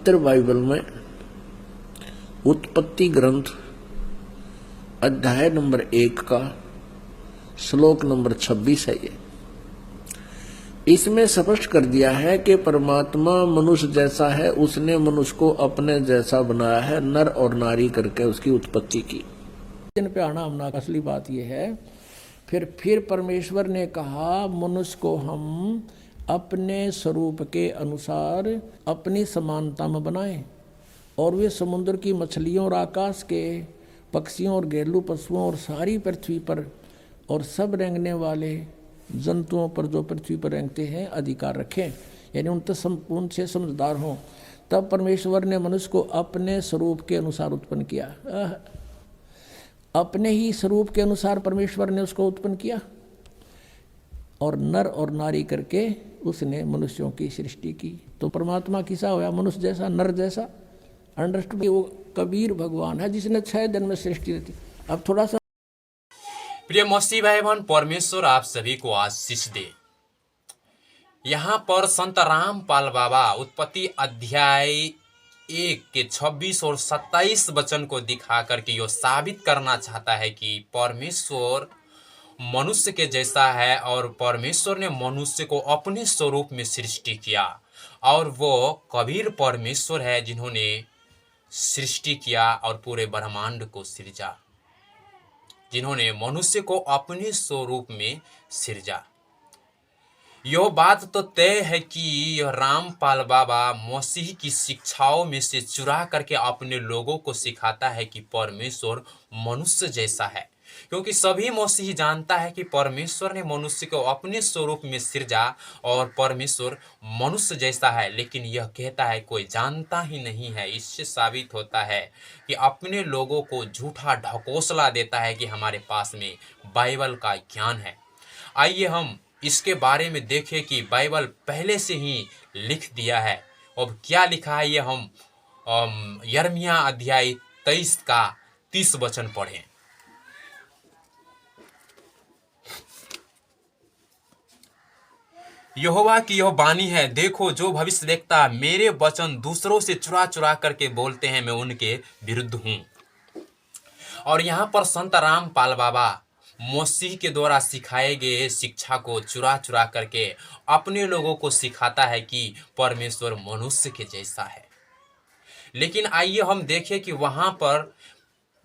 पवित्र बाइबल में उत्पत्ति ग्रंथ अध्याय नंबर 1 का श्लोक नंबर 26 है। ये इसमें स्पष्ट कर दिया है कि परमात्मा मनुष्य जैसा है, उसने मनुष्य को अपने जैसा बनाया है, नर और नारी करके उसकी उत्पत्ति की। इन पे आना हमना असली बात यह है। फिर परमेश्वर ने कहा मनुष्य को हम अपने स्वरूप के अनुसार अपनी समानता में बनाएं, और वे समुद्र की मछलियों और आकाश के पक्षियों और घरेलू पशुओं और सारी पृथ्वी पर और सब रेंगने वाले जंतुओं पर जो पृथ्वी पर रेंगते हैं अधिकार रखें, यानी उनसे समझदार हों। तब परमेश्वर ने मनुष्य को अपने स्वरूप के अनुसार उत्पन्न किया। अपने ही स्वरूप के अनुसार परमेश्वर ने उसको उत्पन्न किया, और नर और नारी करके उसने मनुष्यों की सृष्टि की। तो परमात्मा किसा होया? मनुष्य जैसा, नर जैसा। अंडरस्टूड? वो कबीर भगवान है जिसने 6 दिन में सृष्टि रहती। अब थोड़ा सा प्रिय मसीह भाई बहन, परमेश्वर आप सभी को आशीष दे। यहाँ पर संत रामपाल बाबा उत्पत्ति अध्याय 1 के 26 और 27 वचन को दिखा करके यो साबित करना चाहता है कि परमेश्वर मनुष्य के जैसा है, और परमेश्वर ने मनुष्य को अपने स्वरूप में सृष्टि किया, और वो कबीर परमेश्वर है जिन्होंने सृष्टि किया और पूरे ब्रह्मांड को सृजा, जिन्होंने मनुष्य को अपने स्वरूप में सृजा। यह बात तो तय है कि यह रामपाल बाबा मसीह की शिक्षाओं में से चुरा करके अपने लोगों को सिखाता है कि परमेश्वर मनुष्य जैसा है, क्योंकि सभी मसीही जानता है कि परमेश्वर ने मनुष्य को अपने स्वरूप में सृजा और परमेश्वर मनुष्य जैसा है। लेकिन यह कहता है कोई जानता ही नहीं है। इससे साबित होता है कि अपने लोगों को झूठा ढकोसला देता है कि हमारे पास में बाइबल का ज्ञान है। आइए हम इसके बारे में देखें कि बाइबल पहले से ही लिख दिया है। अब क्या लिखा है ये हम यिर्मयाह अध्याय 23 का 30 वचन पढ़ें। यहोवा की यह वाणी है, देखो जो भविष्य देखता मेरे वचन दूसरों से चुरा चुरा करके बोलते हैं, मैं उनके विरुद्ध हूं। और यहाँ पर संत रामपाल बाबा मसीह के द्वारा सिखाए गए शिक्षा को चुरा चुरा करके अपने लोगों को सिखाता है कि परमेश्वर मनुष्य के जैसा है। लेकिन आइए हम देखें कि वहां पर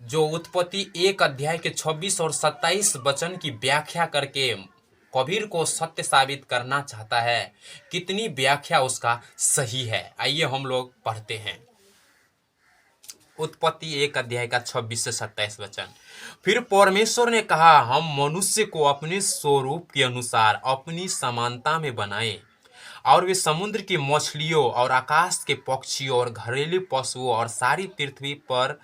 जो उत्पत्ति 1 अध्याय के 26 और 27 वचन की व्याख्या करके कबीर को सत्य साबित करना चाहता है, कितनी व्याख्या उसका सही है। आइए हम लोग पढ़ते हैं उत्पत्ति 1 अध्याय का 26 से 27 वचन। फिर परमेश्वर ने कहा हम मनुष्य को अपने स्वरूप के अनुसार अपनी समानता में बनाएं, और वे समुद्र की मछलियों और आकाश के पक्षियों और घरेलू पशुओं और सारी पृथ्वी पर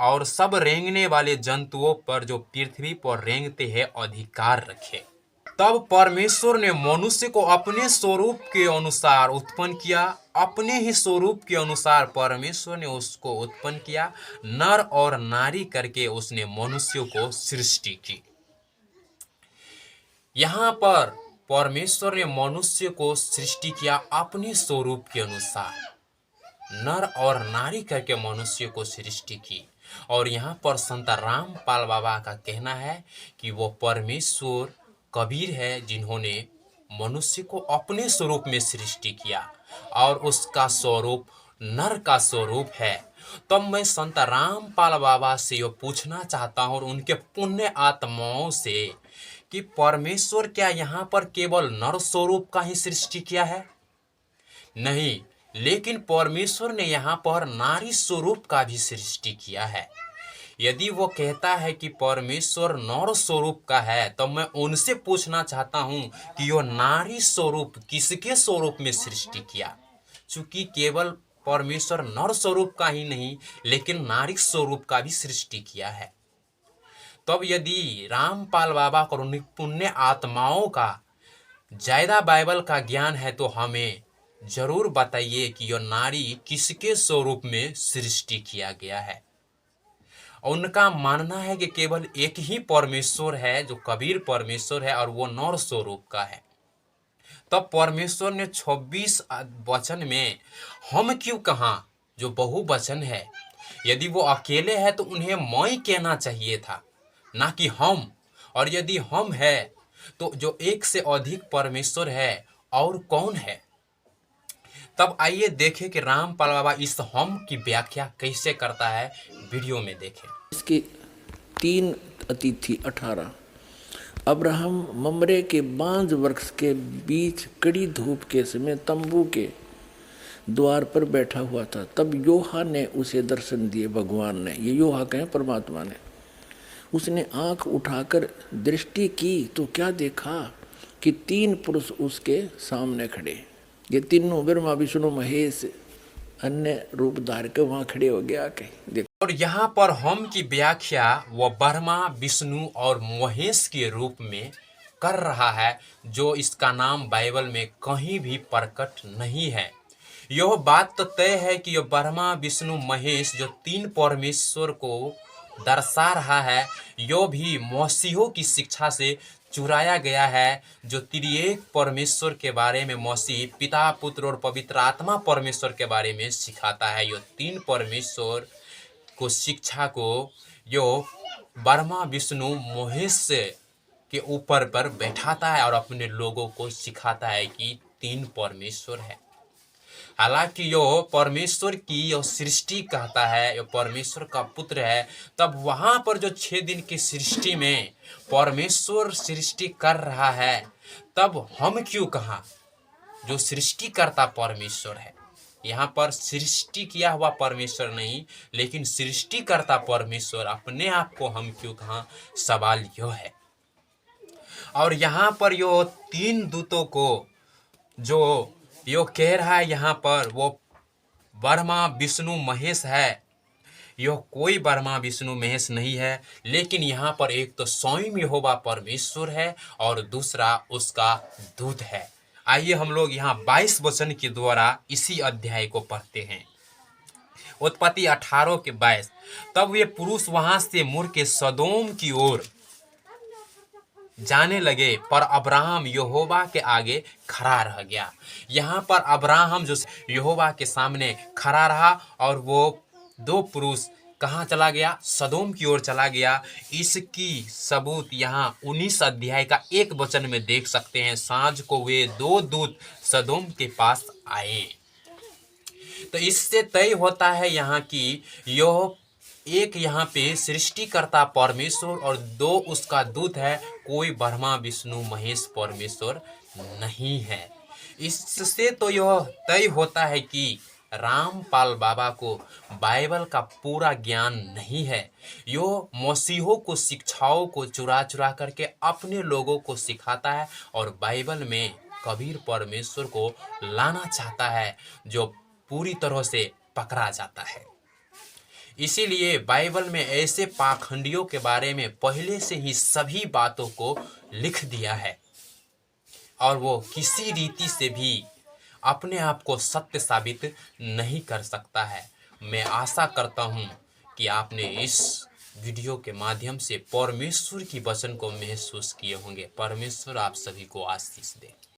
और सब रेंगने वाले जंतुओं पर जो पृथ्वी पर रेंगते हैं अधिकार रखे। तब परमेश्वर ने मनुष्य को अपने स्वरूप के अनुसार उत्पन्न किया, अपने ही स्वरूप के अनुसार परमेश्वर ने उसको उत्पन्न किया, नर और नारी करके उसने मनुष्यों को सृष्टि की। यहाँ पर परमेश्वर ने मनुष्य को सृष्टि किया अपने स्वरूप के अनुसार, नर और नारी करके मनुष्य को सृष्टि की। और यहाँ पर संत रामपाल बाबा का कहना है कि वो परमेश्वर कबीर है जिन्होंने मनुष्य को अपने स्वरूप में सृष्टि किया, और उसका स्वरूप नर का स्वरूप है। तब मैं संत रामपाल बाबा से यह पूछना चाहता हूँ और उनके पुण्य आत्माओं से कि परमेश्वर क्या यहाँ पर केवल नर स्वरूप का ही सृष्टि किया है? नहीं, लेकिन परमेश्वर ने यहाँ पर नारी स्वरूप का भी सृष्टि किया है। यदि वो कहता है कि परमेश्वर नर स्वरूप का है, तो मैं उनसे पूछना चाहता हूँ कि यो नारी स्वरूप किसके स्वरूप में सृष्टि किया? चूंकि केवल परमेश्वर नर स्वरूप का ही नहीं लेकिन नारी स्वरूप का भी सृष्टि किया है। तब यदि रामपाल बाबा को उन पुण्य आत्माओं का ज्यादा बाइबल का ज्ञान है तो हमें जरूर बताइए कि यह नारी किसके स्वरूप में सृष्टि किया गया है। उनका मानना है कि केवल एक ही परमेश्वर है जो कबीर परमेश्वर है, और वो नर स्वरूप का है। तब परमेश्वर ने 26 वचन में हम क्यों कहा, जो बहुवचन है। यदि वो अकेले है तो उन्हें मैं कहना चाहिए था, ना कि हम। और यदि हम है तो जो एक से अधिक परमेश्वर है और कौन है। तब आइए देखें कि रामपाल बाबा इस हम की व्याख्या कैसे करता है, वीडियो में देखें। इसके 3 अतिथि 18। अब्राहम ममरे के बांज वृक्ष के बीच कड़ी धूप के समय तंबू के द्वार पर बैठा हुआ था। तब योहा ने उसे दर्शन दिए। भगवान ने, ये योहा कहें परमात्मा ने। उसने आंख उठाकर दृष्टि की तो क्या देखा कि 3 पुरुष उसके सामने खड़े। ये तीनों ब्रह्मा विष्णु महेश अन्य रूप धार के वहां खड़े हो गया के देखो। और यहाँ पर हम की व्याख्या वो ब्रह्मा विष्णु और महेश के रूप में कर रहा है, जो इसका नाम बाइबल में कहीं भी प्रकट नहीं है। यह बात तो तय है कि यह ब्रह्मा विष्णु महेश जो 3 परमेश्वर को दर्शा रहा है, यो भी मसीहों की शिक्षा से चुराया गया है, जो त्रिएक परमेश्वर के बारे में मसीह पिता पुत्र और पवित्र आत्मा परमेश्वर के बारे में सिखाता है। यो 3 परमेश्वर को शिक्षा को यो ब्रह्मा विष्णु महेश के ऊपर पर बैठाता है और अपने लोगों को सिखाता है कि 3 परमेश्वर है। हालांकि यो परमेश्वर की यो सृष्टि कहता है, यो परमेश्वर का पुत्र है। तब वहां पर जो 6 दिन की सृष्टि में परमेश्वर सृष्टि कर रहा है, तब हम क्यों कहा, जो सृष्टिकर्ता परमेश्वर है। यहाँ पर सृष्टि किया हुआ परमेश्वर नहीं, लेकिन सृष्टिकर्ता परमेश्वर अपने आप को हम क्यों कहा, सवाल यह है। और यहाँ पर यो 3 दूतों को जो यो कह रहा है, यहाँ पर वो ब्रह्मा विष्णु महेश है। यह कोई ब्रह्मा विष्णु महेश नहीं है, लेकिन यहाँ पर एक तो स्वयं यहोवा परमेश्वर है और दूसरा उसका दूत है। आइए हम लोग यहाँ 22 वचन के द्वारा इसी अध्याय को पढ़ते हैं। उत्पत्ति 18 के 22। तब वे पुरुष वहां से मुड़ के सदोम की ओर जाने लगे, पर अब्राहम यहोवा के आगे खड़ा रह गया। यहाँ पर अब्राहम जो यहोवा के सामने खड़ा रहा और वो 2 पुरुष कहाँ चला गया, सदोम की ओर चला गया। इसकी सबूत यहाँ 19 अध्याय का 1 वचन में देख सकते हैं। सांझ को वे 2 दूत सदोम के पास आए। तो इससे तय होता है यहाँ की यह एक यहाँ पे सृष्टिकर्ता परमेश्वर और 2 उसका दूत है, कोई ब्रह्मा विष्णु महेश परमेश्वर नहीं है। इससे तो यह तय होता है कि रामपाल बाबा को बाइबल का पूरा ज्ञान नहीं है। यो मसीहों को शिक्षाओं को चुरा चुरा करके अपने लोगों को सिखाता है और बाइबल में कबीर परमेश्वर को लाना चाहता है, जो पूरी तरह से पकड़ा जाता है। इसीलिए बाइबल में ऐसे पाखंडियों के बारे में पहले से ही सभी बातों को लिख दिया है और वो किसी रीति से भी अपने आप को सत्य साबित नहीं कर सकता है। मैं आशा करता हूँ कि आपने इस वीडियो के माध्यम से परमेश्वर की वचन को महसूस किए होंगे। परमेश्वर आप सभी को आशीष दे।